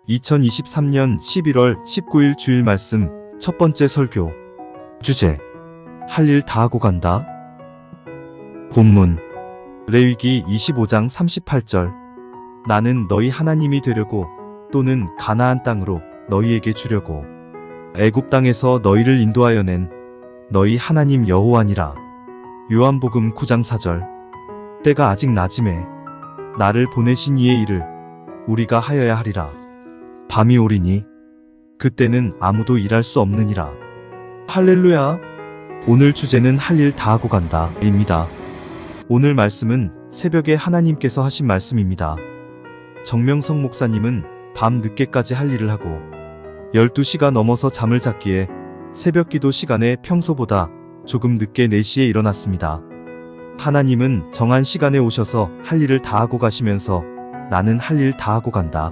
2023년 11월 19일 주일 말씀 첫 번째 설교. 주제: 할 일 다 하고 간다. 본문 레위기 25장 38절. 나는 너희 하나님이 되려고 또는 가나안 땅으로 너희에게 주려고 애굽 땅에서 너희를 인도하여 낸 너희 하나님 여호와니라. 요한복음 9장 4절. 때가 아직 낮음에 나를 보내신 이의 일을 우리가 하여야 하리라. 밤이 오리니 그때는 아무도 일할 수 없느니라. 할렐루야. 오늘 주제는 할 일 다 하고 간다 입니다. 오늘 말씀은 새벽에 하나님께서 하신 말씀입니다. 정명석 목사님은 밤 늦게까지 할 일을 하고 12시가 넘어서 잠을 잤기에 새벽 기도 시간에 평소보다 조금 늦게 4시에 일어났습니다. 하나님은 정한 시간에 오셔서 할 일을 다 하고 가시면서 나는 할 일 다 하고 간다.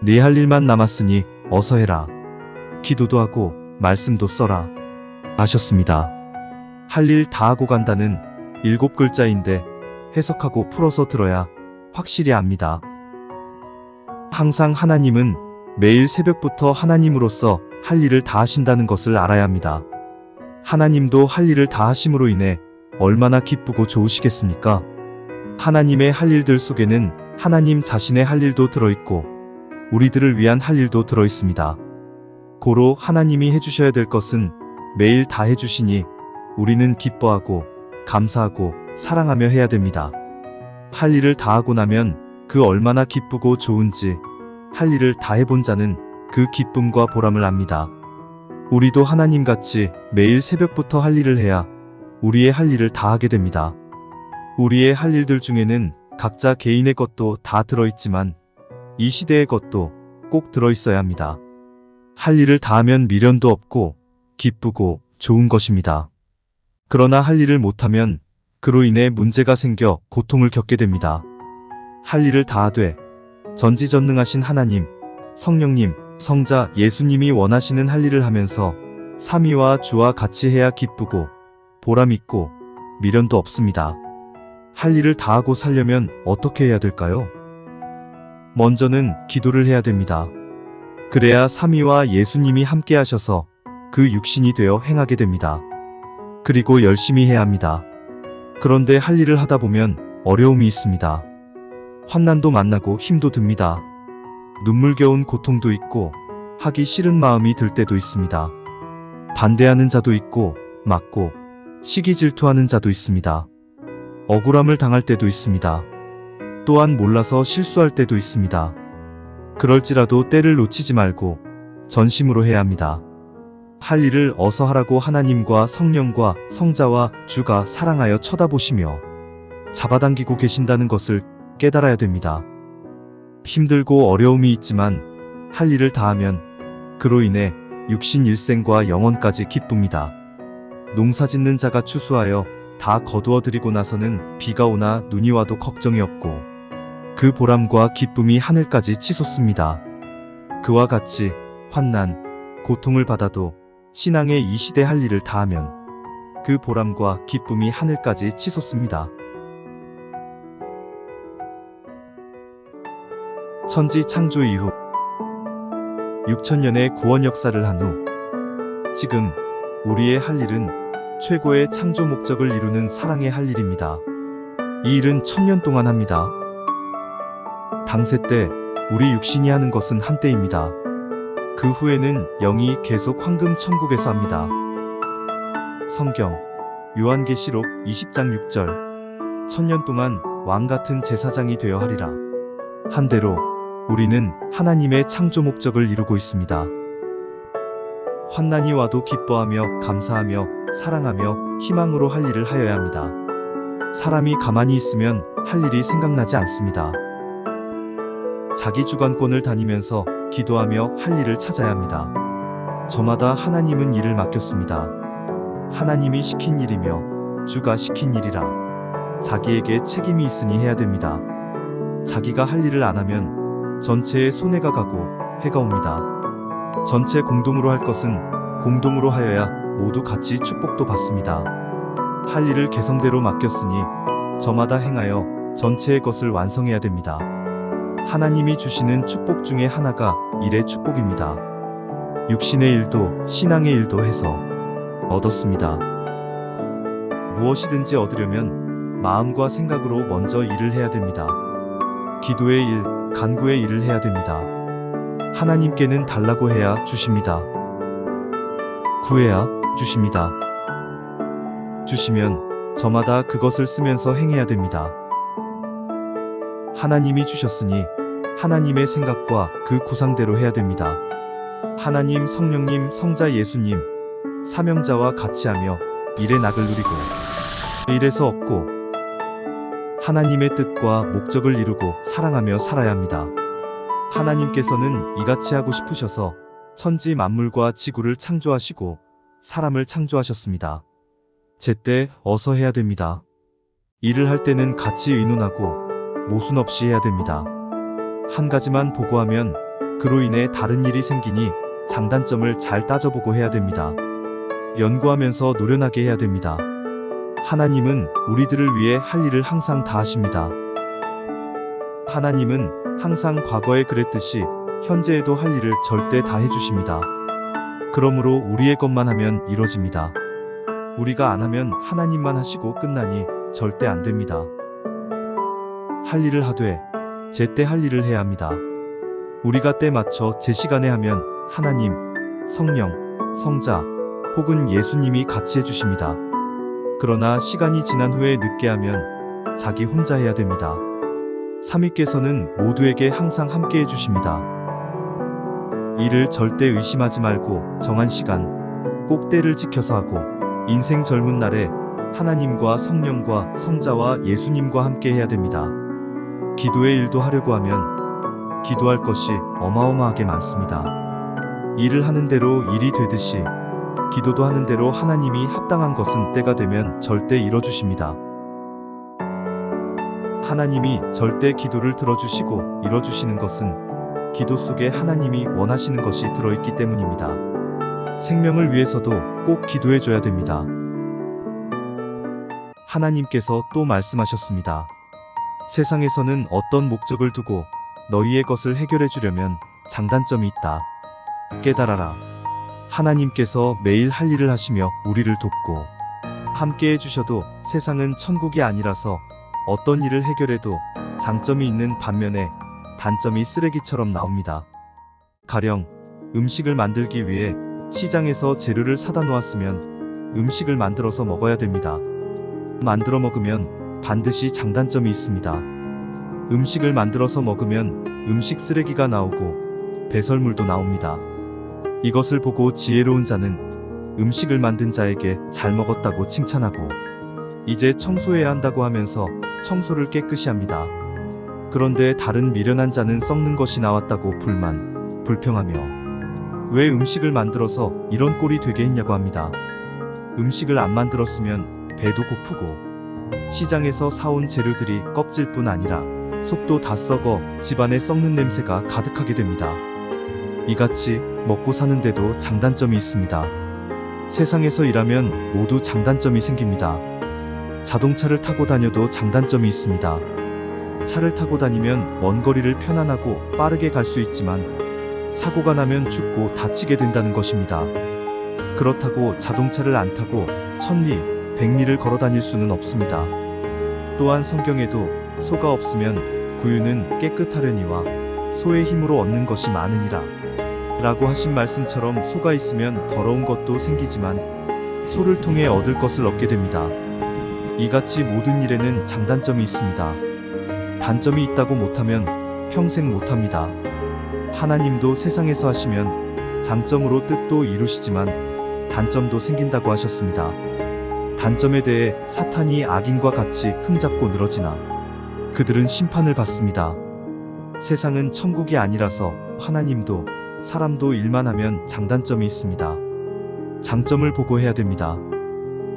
네 할 일만 남았으니 어서 해라. 기도도 하고 말씀도 써라. 하셨습니다. 할 일 다 하고 간다는 7글자인데 해석하고 풀어서 들어야 확실히 압니다. 항상 하나님은 매일 새벽부터 하나님으로서 할 일을 다 하신다는 것을 알아야 합니다. 하나님도 할 일을 다 하심으로 인해 얼마나 기쁘고 좋으시겠습니까? 하나님의 할 일들 속에는 하나님 자신의 할 일도 들어있고 우리들을 위한 할 일도 들어있습니다. 고로 하나님이 해주셔야 될 것은 매일 다 해주시니 우리는 기뻐하고 감사하고 사랑하며 해야 됩니다. 할 일을 다 하고 나면 그 얼마나 기쁘고 좋은지 할 일을 다 해본 자는 그 기쁨과 보람을 압니다. 우리도 하나님같이 매일 새벽부터 할 일을 해야 우리의 할 일을 다 하게 됩니다. 우리의 할 일들 중에는 각자 개인의 것도 다 들어있지만 이 시대의 것도 꼭 들어있어야 합니다. 할 일을 다 하면 미련도 없고 기쁘고 좋은 것입니다. 그러나 할 일을 못하면 그로 인해 문제가 생겨 고통을 겪게 됩니다. 할 일을 다 하되 전지전능하신 하나님, 성령님, 성자 예수님이 원하시는 할 일을 하면서 삼위와 주와 같이 해야 기쁘고 보람있고 미련도 없습니다. 할 일을 다 하고 살려면 어떻게 해야 될까요? 먼저는 기도를 해야 됩니다. 그래야 삼위와 예수님이 함께 하셔서 그 육신이 되어 행하게 됩니다. 그리고 열심히 해야 합니다. 그런데 할 일을 하다 보면 어려움이 있습니다. 환난도 만나고 힘도 듭니다. 눈물겨운 고통도 있고 하기 싫은 마음이 들 때도 있습니다. 반대하는 자도 있고 맞고 시기 질투하는 자도 있습니다. 억울함을 당할 때도 있습니다. 또한 몰라서 실수할 때도 있습니다. 그럴지라도 때를 놓치지 말고 전심으로 해야 합니다. 할 일을 어서 하라고 하나님과 성령과 성자와 주가 사랑하여 쳐다보시며 잡아당기고 계신다는 것을 깨달아야 됩니다. 힘들고 어려움이 있지만 할 일을 다하면 그로 인해 육신 일생과 영원까지 기쁩니다. 농사짓는 자가 추수하여 다 거두어들이고 나서는 비가 오나 눈이 와도 걱정이 없고 그 보람과 기쁨이 하늘까지 치솟습니다. 그와 같이 환난, 고통을 받아도 신앙의 이 시대 할 일을 다하면 그 보람과 기쁨이 하늘까지 치솟습니다. 천지 창조 이후 6천년의 구원 역사를 한 후 지금 우리의 할 일은 최고의 창조 목적을 이루는 사랑의 할 일입니다. 이 일은 1000년 동안 합니다. 당세 때 우리 육신이 하는 것은 한때입니다. 그 후에는 영이 계속 황금 천국에서 합니다. 성경 요한계시록 20장 6절. 1000년 동안 왕같은 제사장이 되어 하리라. 한대로 우리는 하나님의 창조 목적을 이루고 있습니다. 환난이 와도 기뻐하며 감사하며 사랑하며 희망으로 할 일을 하여야 합니다. 사람이 가만히 있으면 할 일이 생각나지 않습니다. 자기 주관권을 다니면서 기도하며 할 일을 찾아야 합니다. 저마다 하나님은 일을 맡겼습니다. 하나님이 시킨 일이며 주가 시킨 일이라 자기에게 책임이 있으니 해야 됩니다. 자기가 할 일을 안 하면 전체에 손해가 가고 해가 옵니다. 전체 공동으로 할 것은 공동으로 하여야 모두 같이 축복도 받습니다. 할 일을 개성대로 맡겼으니 저마다 행하여 전체의 것을 완성해야 됩니다. 하나님이 주시는 축복 중에 하나가 일의 축복입니다. 육신의 일도 신앙의 일도 해서 얻었습니다. 무엇이든지 얻으려면 마음과 생각으로 먼저 일을 해야 됩니다. 기도의 일, 간구의 일을 해야 됩니다. 하나님께는 달라고 해야 주십니다. 구해야 주십니다. 주시면 저마다 그것을 쓰면서 행해야 됩니다. 하나님이 주셨으니 하나님의 생각과 그 구상대로 해야 됩니다. 하나님, 성령님, 성자 예수님, 사명자와 같이 하며 일의 낙을 누리고 일에서 얻고 하나님의 뜻과 목적을 이루고 사랑하며 살아야 합니다. 하나님께서는 이같이 하고 싶으셔서 천지 만물과 지구를 창조하시고 사람을 창조하셨습니다. 제때 어서 해야 됩니다. 일을 할 때는 같이 의논하고 모순 없이 해야 됩니다. 한 가지만 보고하면 그로 인해 다른 일이 생기니 장단점을 잘 따져보고 해야 됩니다. 연구하면서 노련하게 해야 됩니다. 하나님은 우리들을 위해 할 일을 항상 다 하십니다. 하나님은 항상 과거에 그랬듯이 현재에도 할 일을 절대 다 해주십니다. 그러므로 우리의 것만 하면 이뤄집니다. 우리가 안 하면 하나님만 하시고 끝나니 절대 안 됩니다. 할 일을 하되 제때 할 일을 해야 합니다. 우리가 때 맞춰 제 시간에 하면 하나님, 성령, 성자 혹은 예수님이 같이 해주십니다. 그러나 시간이 지난 후에 늦게 하면 자기 혼자 해야 됩니다. 삼위께서는 모두에게 항상 함께 해주십니다. 일을 절대 의심하지 말고 정한 시간, 꼭 때를 지켜서 하고 인생 젊은 날에 하나님과 성령과 성자와 예수님과 함께 해야 됩니다. 기도의 일도 하려고 하면 기도할 것이 어마어마하게 많습니다. 일을 하는 대로 일이 되듯이 기도도 하는 대로 하나님이 합당한 것은 때가 되면 절대 이뤄주십니다. 하나님이 절대 기도를 들어주시고 이뤄주시는 것은 기도 속에 하나님이 원하시는 것이 들어있기 때문입니다. 생명을 위해서도 꼭 기도해줘야 됩니다. 하나님께서 또 말씀하셨습니다. 세상에서는 어떤 목적을 두고 너희의 것을 해결해 주려면 장단점이 있다. 깨달아라. 하나님께서 매일 할 일을 하시며 우리를 돕고 함께 해주셔도 세상은 천국이 아니라서 어떤 일을 해결해도 장점이 있는 반면에 단점이 쓰레기처럼 나옵니다. 가령 음식을 만들기 위해 시장에서 재료를 사다 놓았으면 음식을 만들어서 먹어야 됩니다. 만들어 먹으면 반드시 장단점이 있습니다. 음식을 만들어서 먹으면 음식 쓰레기가 나오고 배설물도 나옵니다. 이것을 보고 지혜로운 자는 음식을 만든 자에게 잘 먹었다고 칭찬하고 이제 청소해야 한다고 하면서 청소를 깨끗이 합니다. 그런데 다른 미련한 자는 썩는 것이 나왔다고 불평하며 왜 음식을 만들어서 이런 꼴이 되게 했냐고 합니다. 음식을 안 만들었으면 배도 고프고 시장에서 사온 재료들이 껍질뿐 아니라 속도 다 썩어 집안에 썩는 냄새가 가득하게 됩니다. 이같이 먹고 사는데도 장단점이 있습니다. 세상에서 일하면 모두 장단점이 생깁니다. 자동차를 타고 다녀도 장단점이 있습니다. 차를 타고 다니면 먼 거리를 편안하고 빠르게 갈 수 있지만 사고가 나면 죽고 다치게 된다는 것입니다. 그렇다고 자동차를 안 타고 천리, 백리를 걸어 다닐 수는 없습니다. 또한 성경에도 소가 없으면 구유는 깨끗하려니와 소의 힘으로 얻는 것이 많으니라 라고 하신 말씀처럼 소가 있으면 더러운 것도 생기지만 소를 통해 얻을 것을 얻게 됩니다. 이같이 모든 일에는 장단점이 있습니다. 단점이 있다고 못하면 평생 못합니다. 하나님도 세상에서 하시면 장점으로 뜻도 이루시지만 단점도 생긴다고 하셨습니다. 단점에 대해 사탄이 악인과 같이 흠잡고 늘어지나 그들은 심판을 받습니다. 세상은 천국이 아니라서 하나님도 사람도 일만 하면 장단점이 있습니다. 장점을 보고 해야 됩니다.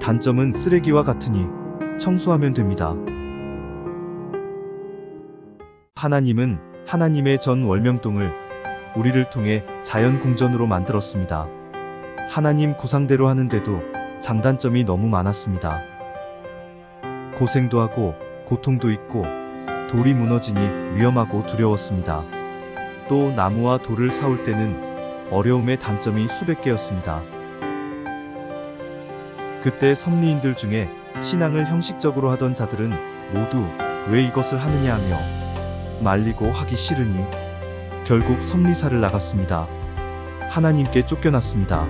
단점은 쓰레기와 같으니 청소하면 됩니다. 하나님은 하나님의 전 월명동을 우리를 통해 자연궁전으로 만들었습니다. 하나님 구상대로 하는데도 장단점이 너무 많았습니다. 고생도 하고 고통도 있고 돌이 무너지니 위험하고 두려웠습니다. 또 나무와 돌을 사올 때는 어려움의 단점이 수백 개였습니다. 그때 섭리인들 중에 신앙을 형식적으로 하던 자들은 모두 왜 이것을 하느냐 하며 말리고 하기 싫으니 결국 섭리사를 나갔습니다. 하나님께 쫓겨났습니다.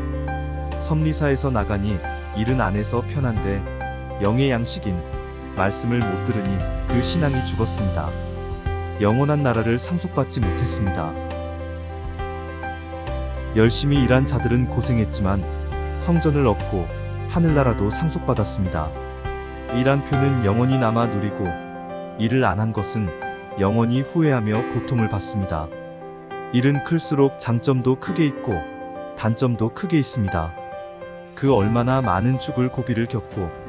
섭리사에서 나가니 일은 안에서 편한데 영의 양식인 말씀을 못 들으니 그 신앙이 죽었습니다. 영원한 나라를 상속받지 못했습니다. 열심히 일한 자들은 고생했지만 성전을 얻고 하늘나라도 상속받았습니다. 일한 표는 영원히 남아 누리고 일을 안 한 것은 영원히 후회하며 고통을 받습니다. 일은 클수록 장점도 크게 있고 단점도 크게 있습니다. 그 얼마나 많은 죽을 고비를 겪고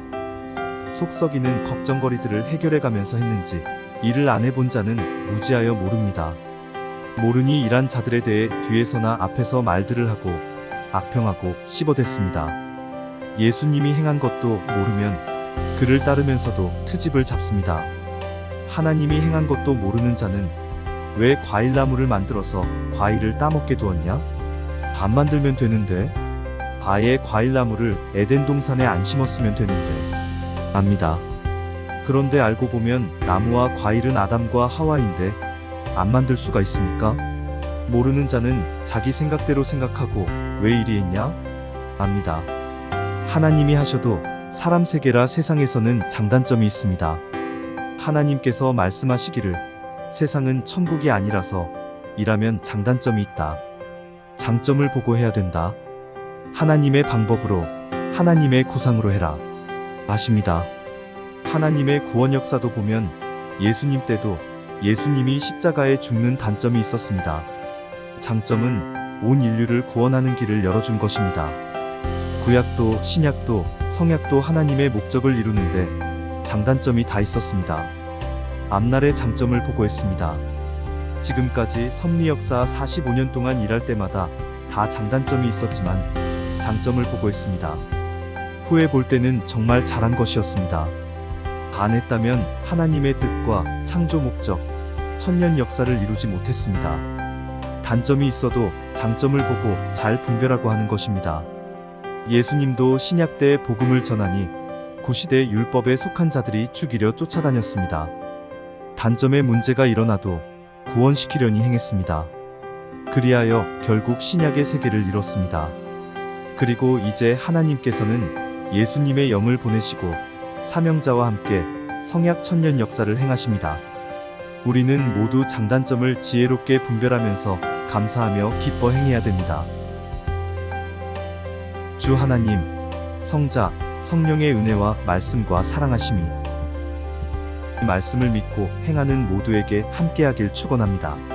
속 썩이는 걱정거리들을 해결해가면서 했는지 일을 안 해본 자는 무지하여 모릅니다. 모르니 일한 자들에 대해 뒤에서나 앞에서 말들을 하고 악평하고 씹어댔습니다. 예수님이 행한 것도 모르면 그를 따르면서도 트집을 잡습니다. 하나님이 행한 것도 모르는 자는 왜 과일나무를 만들어서 과일을 따먹게 두었냐? 밥 만들면 되는데 아예 과일나무를 에덴 동산에 안 심었으면 되는데 압니다. 그런데 알고 보면 나무와 과일은 아담과 하와인데 안 만들 수가 있습니까? 모르는 자는 자기 생각대로 생각하고 왜 이리 했냐? 압니다. 하나님이 하셔도 사람 세계라 세상에서는 장단점이 있습니다. 하나님께서 말씀하시기를 세상은 천국이 아니라서 일하면 장단점이 있다. 장점을 보고 해야 된다. 하나님의 방법으로 하나님의 구상으로 해라. 아십니다. 하나님의 구원 역사도 보면 예수님 때도 예수님이 십자가에 죽는 단점이 있었습니다. 장점은 온 인류를 구원하는 길을 열어준 것입니다. 구약도 신약도 성약도 하나님의 목적을 이루는데 장단점이 다 있었습니다. 앞날의 장점을 보고 했습니다. 지금까지 섭리 역사 45년 동안 일할 때마다 다 장단점이 있었지만 장점을 보고 했습니다. 후에 볼 때는 정말 잘한 것이었습니다. 안 했다면 하나님의 뜻과 창조 목적, 천년 역사를 이루지 못했습니다. 단점이 있어도 장점을 보고 잘 분별하고 하는 것입니다. 예수님도 신약 때 복음을 전하니 구시대 율법에 속한 자들이 죽이려 쫓아다녔습니다. 단점에 문제가 일어나도 구원시키려니 행했습니다. 그리하여 결국 신약의 세계를 이뤘습니다. 그리고 이제 하나님께서는 예수님의 영을 보내시고 사명자와 함께 성약 천년 역사를 행하십니다. 우리는 모두 장단점을 지혜롭게 분별하면서 감사하며 기뻐 행해야 됩니다. 주 하나님, 성자, 성령의 은혜와 말씀과 사랑하심이 말씀을 믿고 행하는 모두에게 함께하길 축원합니다.